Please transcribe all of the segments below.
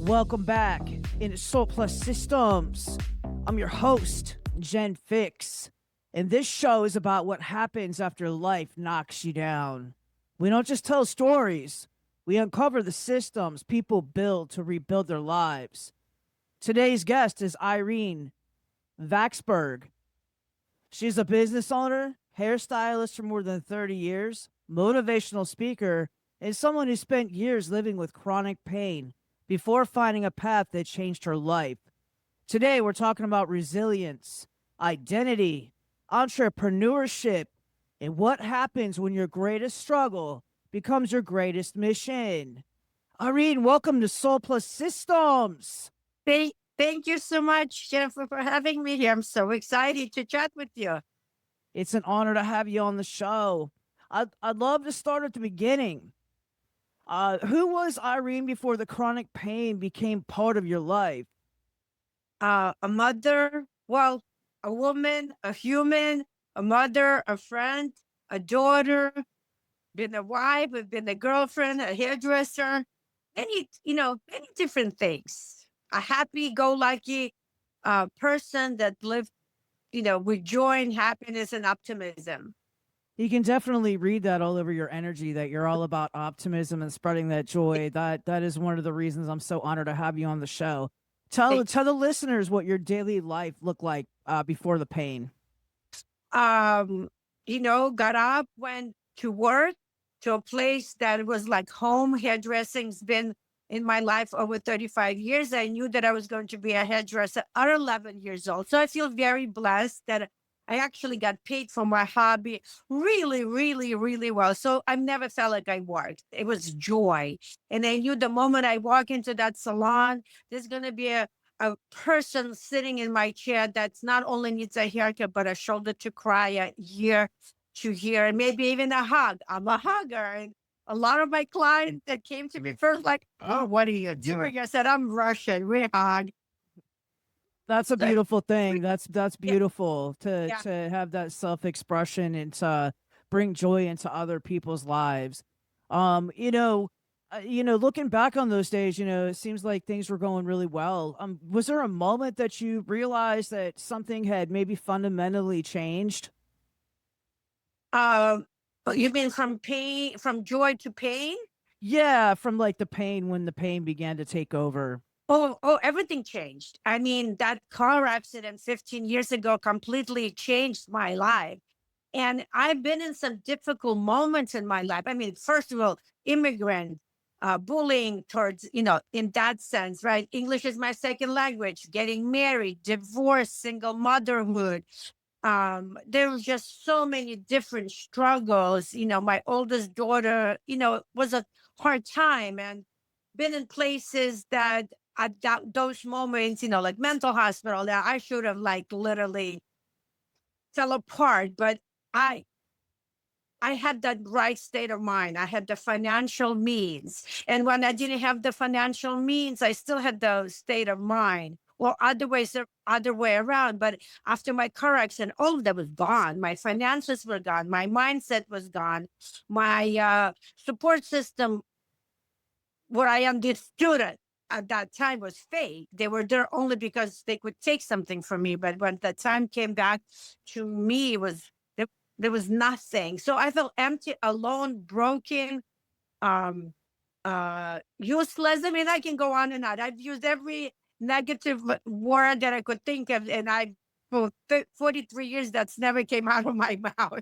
Welcome back into Soul Plus Systems. I'm your host, Jenn. And this show is about what happens after life knocks you down. We don't just tell stories, we uncover the systems people build to rebuild their lives. Today's guest is Irene Vaxberg. She's a business owner, hairstylist for more than 30 years, motivational speaker, and someone who spent years living with chronic pain before finding a path that changed her life. Today, we're talking about resilience, identity, entrepreneurship, and what happens when your greatest struggle becomes your greatest mission. Irene, welcome to Soul Plus Systems. Thank you so much, Jennifer, for having me here. I'm so excited to chat with you. It's an honor to have you on the show. I'd love to start at the beginning. Who was Irene before the chronic pain became part of your life? A mother, well, a woman, a human, a mother, a friend, a daughter, been a wife, I've been a girlfriend, a hairdresser, many different things. A happy-go-lucky person that lived, with joy and happiness and optimism. You can definitely read that all over your energy, that you're all about optimism and spreading that joy. That is one of the reasons I'm so honored to have you on the show. Tell the listeners what your daily life looked like before the pain. Got up, went to work, to a place that was like home. Hairdressing's been in my life over 35 years. I knew that I was going to be a hairdresser at 11 years old. So I feel very blessed that I actually got paid for my hobby really, really, really well. So I never felt like I worked. It was joy. And I knew the moment I walk into that salon, there's going to be a person sitting in my chair that's not only needs a haircut, but a shoulder to cry, a ear to hear, and maybe even a hug. I'm a hugger. And a lot of my clients that came to me first, like, oh, what are you doing? I said, I'm Russian. We hug. That's a beautiful thing. That's beautiful Yeah. to have that self-expression and to bring joy into other people's lives. Looking back on those days, it seems like things were going really well. Was there a moment that you realized that something had maybe fundamentally changed? You mean from pain, from joy to pain? Yeah, from like the pain when the pain began to take over. Oh, everything changed. I mean, that car accident 15 years ago completely changed my life. And I've been in some difficult moments in my life. I mean, first of all, immigrant, bullying towards, in that sense, right? English is my second language, getting married, divorce, single motherhood. There was just so many different struggles. My oldest daughter, was a hard time, and been in places that at those moments, like mental hospital, that I should have like literally fell apart. But I I had that right state of mind. I had the financial means. And when I didn't have the financial means, I still had the state of mind. Or other way around. But after my car accident, all of that was gone. My finances were gone. My mindset was gone. My support system, what I understood at that time, was fake. They were there only because they could take something from me. But when the time came back to me, there was nothing. So I felt empty, alone, broken, um, useless. I mean, I can go on and on. I've used every negative word that I could think of, and for 43 years, that's never came out of my mouth.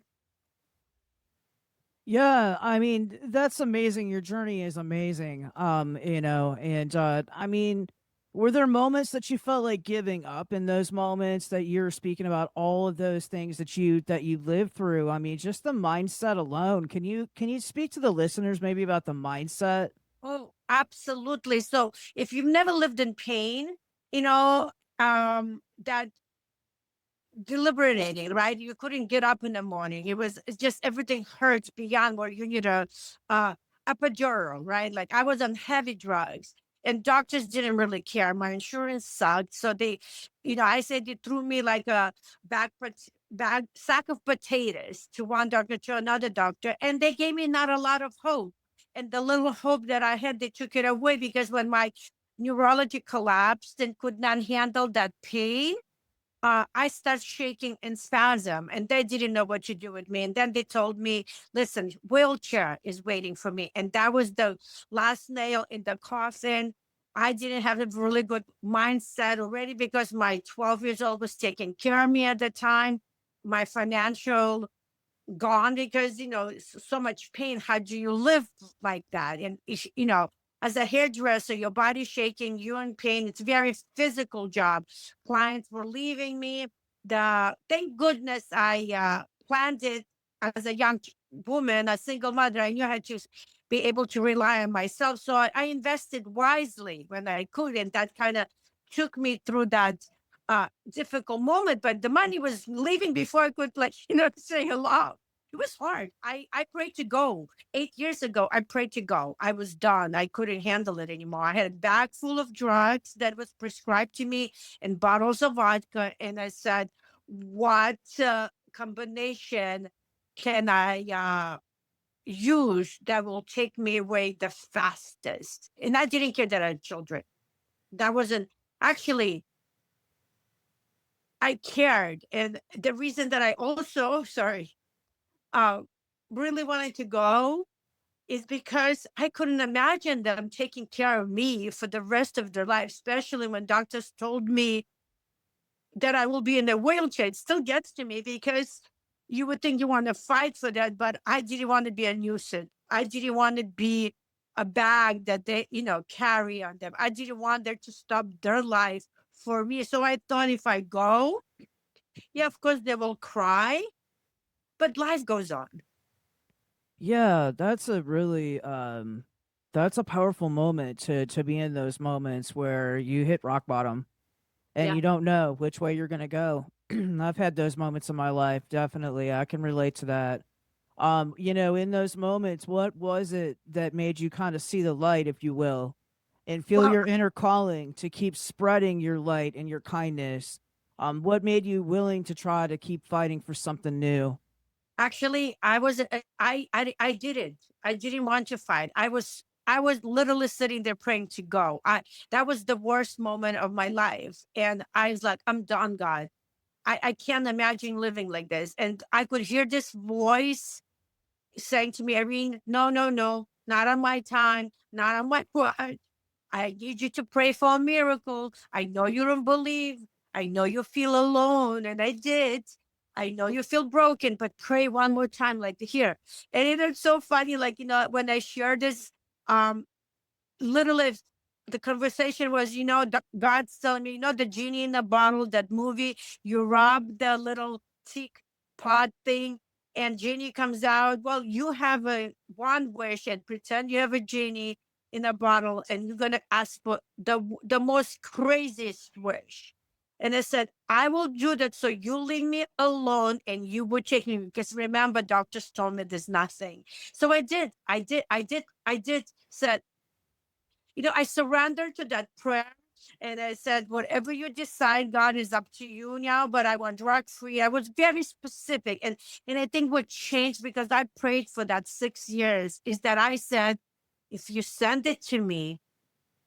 Yeah, I mean, that's amazing. Your journey is amazing. And I mean, were there moments that you felt like giving up in those moments that you're speaking about, all of those things that you lived through? I mean, just the mindset alone. Can you speak to the listeners maybe about the mindset? Oh, absolutely. So if you've never lived in pain, you know, that deliberating, right? You couldn't get up in the morning. It's just everything hurts beyond where you need uh, epidural, right? Like I was on heavy drugs and doctors didn't really care. My insurance sucked. So I said they threw me like a bag sack of potatoes to one doctor to another doctor. And they gave me not a lot of hope. And the little hope that I had, they took it away because when my neurology collapsed and could not handle that pain, I started shaking and spasm, and they didn't know what to do with me. And then they told me, "Listen, wheelchair is waiting for me." And that was the last nail in the coffin. I didn't have a really good mindset already because my 12 years old was taking care of me at the time. My financial gone because so much pain. How do you live like that? And as a hairdresser, your body's shaking, you're in pain. It's a very physical job. Clients were leaving me. The Thank goodness I planned it as a young woman, a single mother. I knew I had to be able to rely on myself, so I invested wisely when I could, and that kind of took me through that difficult moment. But the money was leaving before I could, like, say hello. It was hard. I prayed to go. 8 years ago, I prayed to go. I was done. I couldn't handle it anymore. I had a bag full of drugs that was prescribed to me and bottles of vodka. And I said, what combination can I use that will take me away the fastest? And I didn't care that I had children. That wasn't actually, I cared. And the reason that I also, sorry, uh, really wanted to go is because I couldn't imagine them taking care of me for the rest of their life, especially when doctors told me that I will be in a wheelchair. It still gets to me because you would think you want to fight for that, but I didn't want to be a nuisance. I didn't want to be a bag that they, carry on them. I didn't want them to stop their life for me. So I thought if I go, yeah, of course they will cry, but life goes on. Yeah, that's a powerful moment to be in those moments where you hit rock bottom and Yeah. you don't know which way you're gonna go. I've had those moments in my life, definitely. I can relate to that. In those moments, what was it that made you kind of see the light, if you will, and feel Well, your inner calling to keep spreading your light and your kindness? What made you willing to try to keep fighting for something new? actually, I was I didn't. I didn't want to fight. I was literally sitting there praying to go. I That was the worst moment of my life. And I was like, I'm done, God. I can't imagine living like this. And I could hear this voice saying to me, Irene, no, no, no, not on my time, not on my watch. I need you to pray for a miracle. I know you don't believe. I know you feel alone. And I did. I know you feel broken, but pray one more time, like here. And it's so funny, like, when I share this, um, literally the conversation was, God's telling me, the genie in the bottle, that movie, you rob the little teapot thing and genie comes out. Well, you have a one wish and pretend you have a genie in a bottle and you're going to ask for the most craziest wish. And I said, I will do that so you leave me alone and you would take me because remember, doctors told me there's nothing. So I did. I did. Said, I surrendered to that prayer and I said, whatever you decide, God, is up to you now, but I want drug free. I was very specific. And I think what changed because I prayed for that 6 years is that I said, if you send it to me,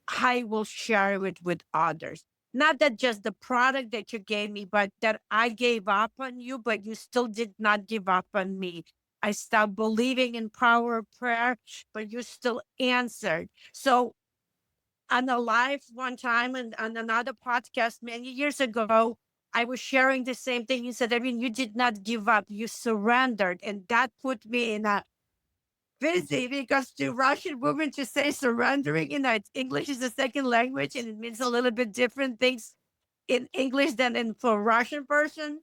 I will share it with others. Not that just the product that you gave me, but that I gave up on you, but you still did not give up on me. I stopped believing in power of prayer, but you still answered. So on a live one time and on another podcast many years ago, I was sharing the same thing. He said, I mean, you did not give up, you surrendered. And that put me in a busy because to Russian women to say surrendering, it's English is a second language and it means a little bit different things in English than in for a Russian person.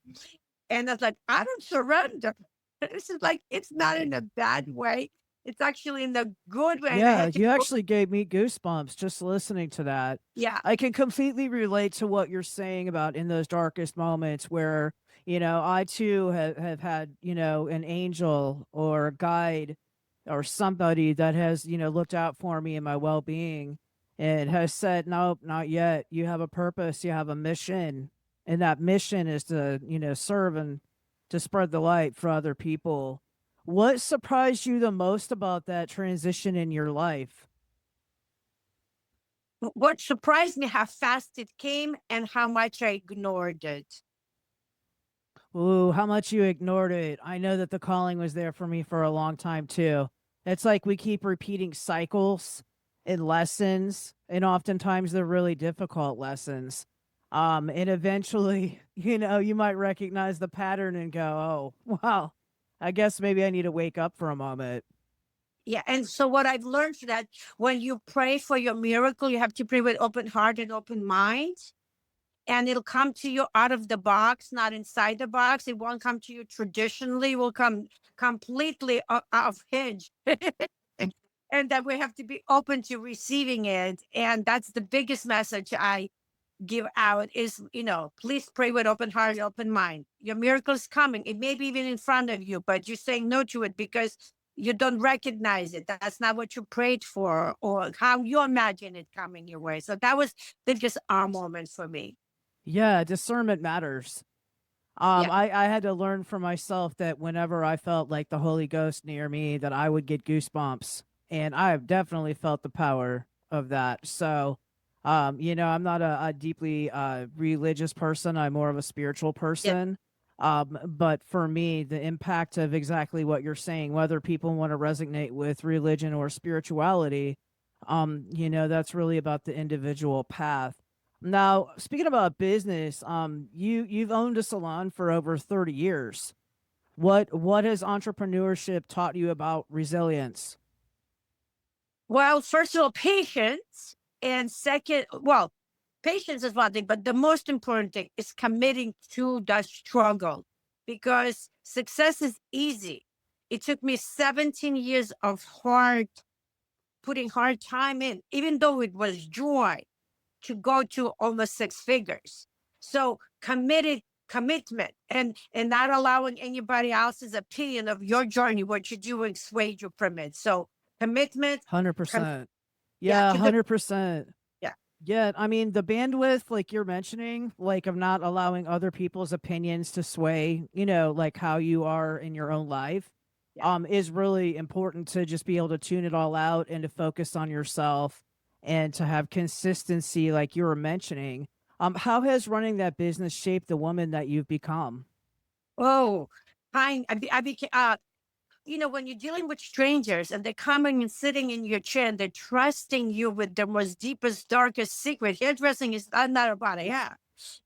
And I was like, I don't surrender. This is like, it's not in a bad way. It's actually in the good way. And I Yeah, had to you go, actually gave me goosebumps just listening to that. yeah. I can completely relate to what you're saying about in those darkest moments where, I too have had, an angel or a guide or somebody that has, looked out for me and my well being and has said, nope, not yet. You have a purpose, you have a mission. And that mission is to, serve and to spread the light for other people. What surprised you the most about that transition in your life? What surprised me how fast it came and how much I ignored it. Ooh, how much you ignored it. I know that the calling was there for me for a long time too. It's like we keep repeating cycles and lessons, and oftentimes they're really difficult lessons. And eventually, you might recognize the pattern and go, "Oh, wow. I guess maybe I need to wake up for a moment." Yeah, and so what I've learned that when you pray for your miracle, you have to pray with open heart and open mind, and it'll come to you out of the box, not inside the box. It won't come to you traditionally. It will come completely out of hinge. And that we have to be open to receiving it. And that's the biggest message I give out is, please pray with open heart, open mind. Your miracle is coming. It may be even in front of you, but you're saying no to it because you don't recognize it. That's not what you prayed for or how you imagine it coming your way. So that was the just our moment for me. Yeah, discernment matters. Yeah. I had to learn for myself that whenever I felt like the Holy Ghost near me, that I would get goosebumps, and I've definitely felt the power of that. So, I'm not a deeply religious person. I'm more of a spiritual Yeah. person. But for me, the impact of exactly what you're saying, whether people want to resonate with religion or spirituality, that's really about the individual path. Now, speaking about business, you've owned a salon for over 30 years. What has entrepreneurship taught you about resilience? Well, first of all, patience. And second, well, patience is one thing, but the most important thing is committing to the struggle because success is easy. It took me 17 years of putting hard time in, even though it was joy to go to almost six figures. So commitment and not allowing anybody else's opinion of your journey, what you're doing, sway you from it. So commitment, com- 100%. yeah, Yeah, to the 100%. yeah, Yeah, I mean, the bandwidth, like you're mentioning, like of not allowing other people's opinions to sway, like how you are in your own life, yeah. is really important to just be able to tune it all out and to focus on yourself and to have consistency, like you were mentioning. How has running that business shaped the woman that you've become? Oh, I became when you're dealing with strangers and they're coming and sitting in your chair and they're trusting you with their most deepest, darkest secret, hairdressing is not about a hair.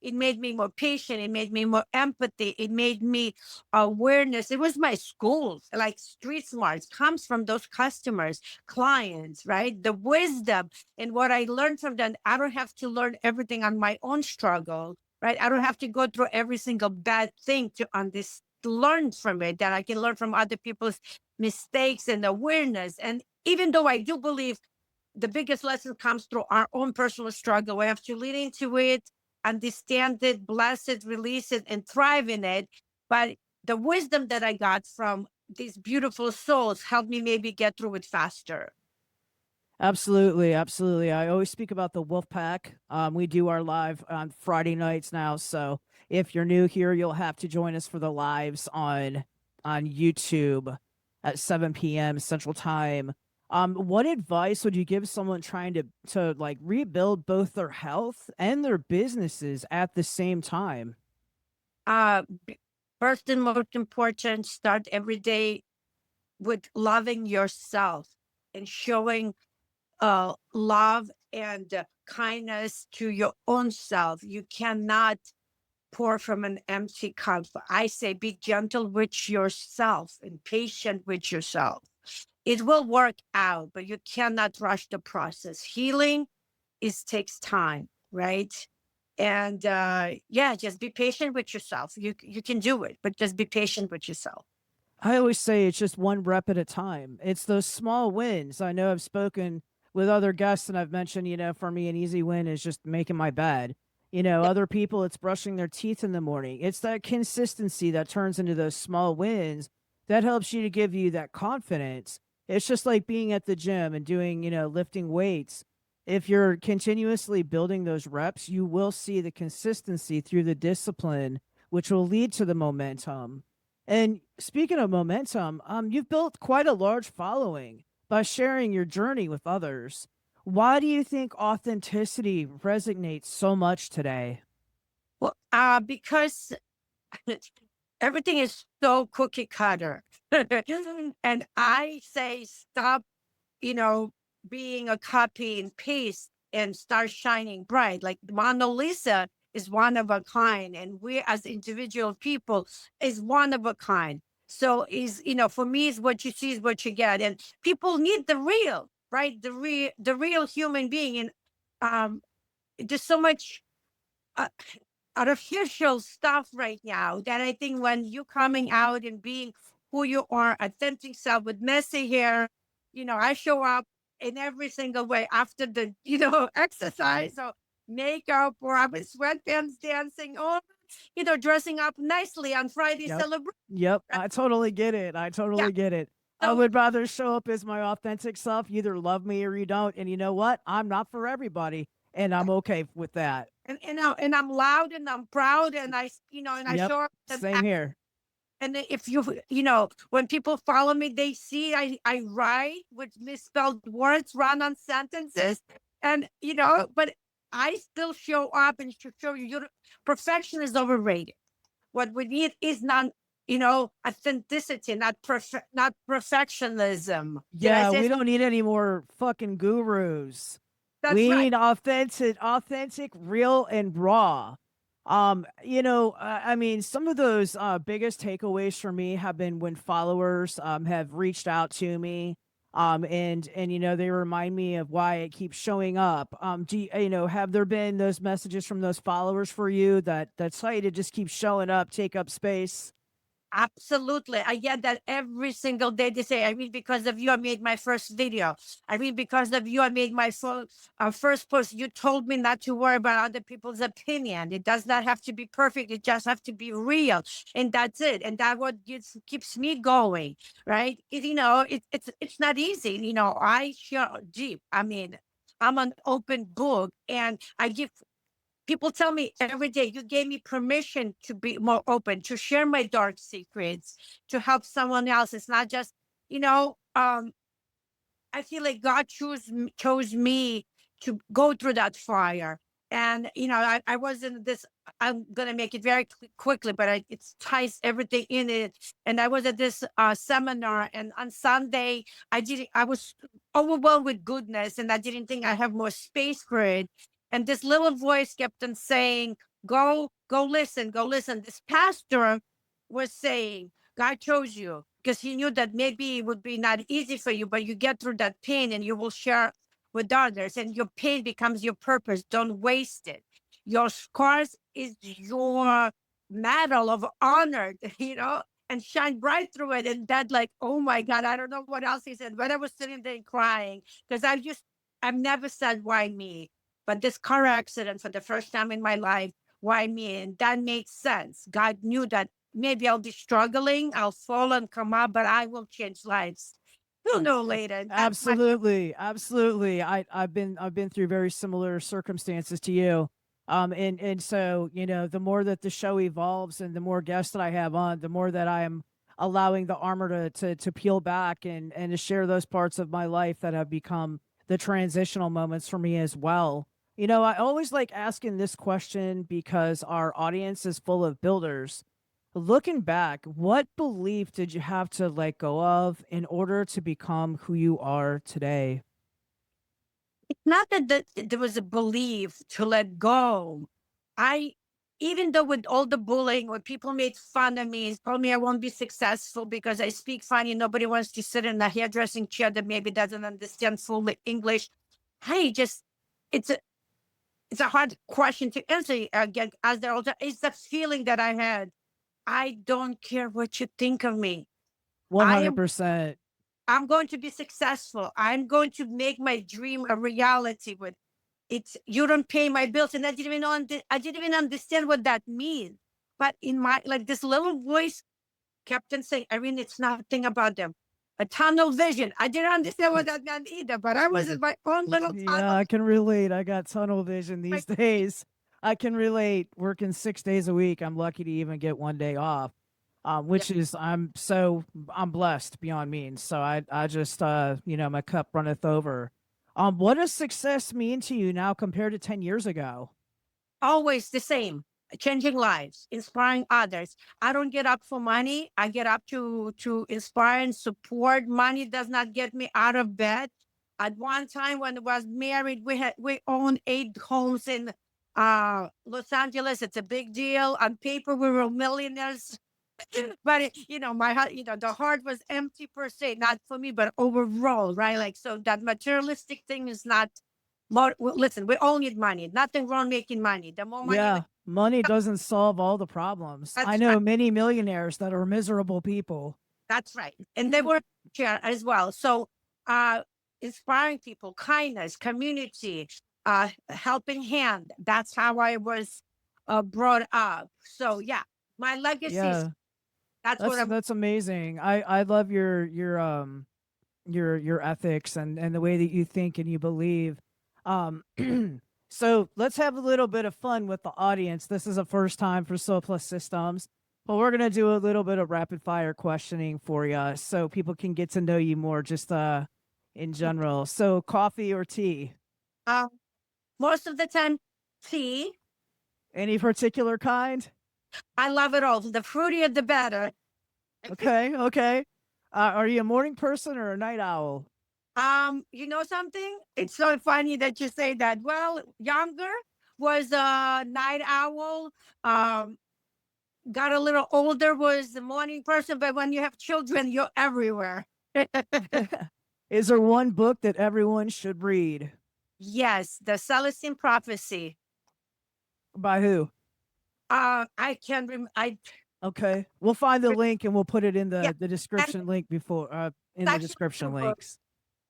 It made me more patient. It made me more empathy. It made me awareness. It was my school, like street smarts comes from those customers, clients, right? The wisdom and what I learned from them. I don't have to learn everything on my own struggle, right? I don't have to go through every single bad thing to understand learn from it, that I can learn from other people's mistakes and awareness. And even though I do believe the biggest lesson comes through our own personal struggle, we have to lean into it, understand it, bless it, release it, and thrive in it. But the wisdom that I got from these beautiful souls helped me maybe get through it faster. Absolutely, absolutely. I always speak about the wolf pack. We do our live on Friday nights now, so if you're new here, you'll have to join us for the lives on YouTube at 7 p.m. Central Time. What advice would you give someone trying to like rebuild both their health and their businesses at the same time? Uh, First and most important, start every day with loving yourself and showing love and kindness to your own self. You cannot pour from an empty cup. I say be gentle with yourself and patient with yourself. It will work out, but you cannot rush the process. Healing is takes time, right? And yeah, just be patient with yourself. You can do it, but just be patient with yourself. I always say it's just one rep at a time. It's those small wins. I know I've spoken with other guests and I've mentioned, for me, an easy win is just making my bed. Yep. Other people, it's brushing their teeth in the morning. It's that consistency that turns into those small wins that helps you to give you that confidence. It's just like being at the gym and doing, lifting weights. If you're continuously building those reps, you will see the consistency through the discipline, which will lead to the momentum. And speaking of momentum, you've built quite a large following by sharing your journey with others. Why do you think authenticity resonates so much today? Well, because everything is so cookie cutter. And I say, stop, you know, being a copy and paste and start shining bright. Like Mona Lisa is one of a kind, and we as individual people is one of a kind. So is, for me, is what you see is what you get. And people need the real, right? The real human being. And um there's so much uh, artificial stuff right now that I think when you coming out and being who you are, authentic self with messy hair, I show up in every single way after the, exercise or makeup, or I'm in sweatpants dancing, or, dressing up nicely on Friday Yep. celebration. Yep. I totally get it. I Yeah. totally get it. I So, would rather show up as my authentic self. You either love me or you don't. And you know what? I'm not for everybody. And I'm okay with that. and I'm loud and I'm proud, and I Yep. show up and Same here. And if when people follow me, they see I write with misspelled words, run on sentences, and but I still show up and show you. Perfection is overrated. What we need is not, authenticity, not perfectionism. Did I Yeah, say we so? don't need any more fucking gurus. That's We right. need authentic, real and raw. I mean, some of those biggest takeaways for me have been when followers have reached out to me, and they remind me of why it keeps showing up. Have there been those messages from those followers for you that tell you to just keep showing up, take up space? Absolutely. I get that every single day. They say, Irene, because of you, I made my first video. Irene, because of you, I made my first post. You told me not to worry about other people's opinion. It does not have to be perfect. It just have to be real. And that's it. And that what keeps me going, right? It's not easy. I share deep. I mean, I'm an open book, and I give people tell me every day, you gave me permission to be more open, to share my dark secrets, to help someone else. It's not just, you know, um, I feel like God chose me to go through that fire. And I was in this. I'm gonna make it very quickly, but it ties everything in it. And I was at this seminar, and on Sunday, I was overwhelmed with goodness, and I didn't think I have more space for it. And this little voice kept on saying, "Go, go, listen, go, listen." This pastor was saying, God chose you because he knew that maybe it would be not easy for you, but you get through that pain and you will share with others, and your pain becomes your purpose. Don't waste it. Your scars is your medal of honor, and shine bright through it. And that, like, oh my God, I don't know what else he said, but I was sitting there crying because I've never said why me, but this car accident for the first time in my life, why me? And that made sense. God knew that maybe I'll be struggling, I'll fall and come up, but I will change lives. You'll know later. That's my Absolutely, absolutely. I've been through very similar circumstances to you. And so, the more that the show evolves and the more guests that I have on, the more that I am allowing the armor to peel back and to share those parts of my life that have become the transitional moments for me as well. I always like asking this question because our audience is full of builders. Looking back, what belief did you have to let go of in order to become who you are today? not that there was a belief to let go. I Even though with all the bullying, when people made fun of me, told me I won't be successful because I speak funny, nobody wants to sit in a hairdressing chair that maybe doesn't understand full English. I just it's a it's a hard question to answer again, as they're older. It's the feeling that I had. I don't care what you think of me. I am 100%. I'm going to be successful. I'm going to make my dream a reality. With it's you don't pay my bills, and I didn't even understand what that means. But in my like this little voice kept on saying, Irene, it's nothing about them. A tunnel vision. I didn't understand what that meant either, but I was in my own little Yeah, tunnel. I can relate. I got tunnel vision Like, these days. I can relate. Working 6 days a week, I'm lucky to even get one day off. yeah, Which is I'm blessed beyond means. So I just my cup runneth over. What does success mean to you now compared to 10 years ago? Always the same, changing lives, inspiring others. I don't get up for money. I get up to inspire and support. Money does not get me out of bed. At one time when I was married, we owned 8 homes in Los Angeles. It's a big deal. On paper, we were millionaires. But the heart was empty per se, not for me, but overall, right? Like, so that materialistic thing is not. Listen, we all need money. Nothing wrong making money. The more money we, Yeah, money doesn't solve all the problems. I that's right. know many millionaires that are miserable people. That's right. And they were here as well. So, uh, inspiring people, kindness, community, helping hand. That's how I was brought up. So, yeah, my legacy is Yeah, that's what I'm. that's amazing. I love your ethics and the way that you think and you believe. Um, so let's have a little bit of fun with the audience. This is a first time for Soul Plus Systems, but we're gonna do a little bit of rapid fire questioning for you, so people can get to know you more, just in general. So coffee or tea? Uh, Most of the time, tea. Any particular kind? I love it all. The fruitier, the better. Okay, okay. Are you a morning person or a night owl? You know something? It's so funny that you say that. Well, younger was a night owl. Um, got a little older was the morning person, but when you have children, you're everywhere. Is there one book that everyone should read? Yes, the Celestine prophecy. By who? I can't remember. I Okay. We'll find the link and we'll put it in Yeah, the and description link before in it's the actually description 2 books. links.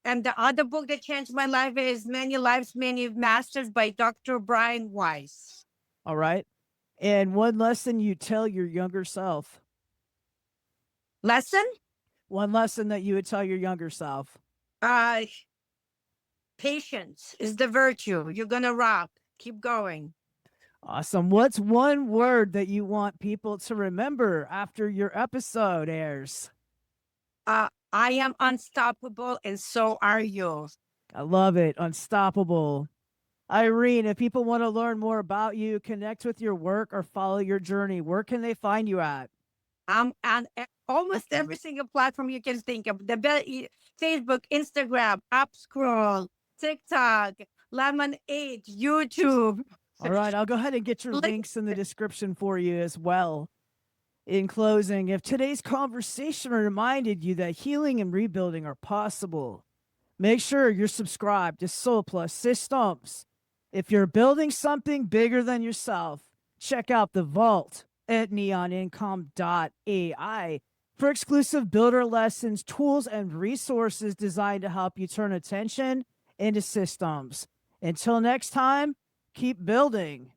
And the other book that changed my life is Many Lives, Many Masters by Dr. Brian Weiss. All right. And one lesson you tell your younger self. Lesson? One lesson that you would tell your younger self. Uh, Patience is the virtue. You're gonna rock. Keep going. Awesome. What's one word that you want people to remember after your episode airs? I am unstoppable, and so are you. I love it. Unstoppable. Irene, if people want to learn more about you, connect with your work, or follow your journey, where can they find you at? I'm on almost every single platform you can think of. Facebook, Instagram, Upscroll, TikTok, Lemonade, YouTube. All right, I'll go ahead and get your Like, links in the description for you as well. In closing, if today's conversation reminded you that healing and rebuilding are possible, make sure you're subscribed to Soul Plus Systems. If you're building something bigger than yourself, check out the vault at neonincome.ai for exclusive builder lessons, tools, and resources designed to help you turn attention into systems. Until next time, keep building.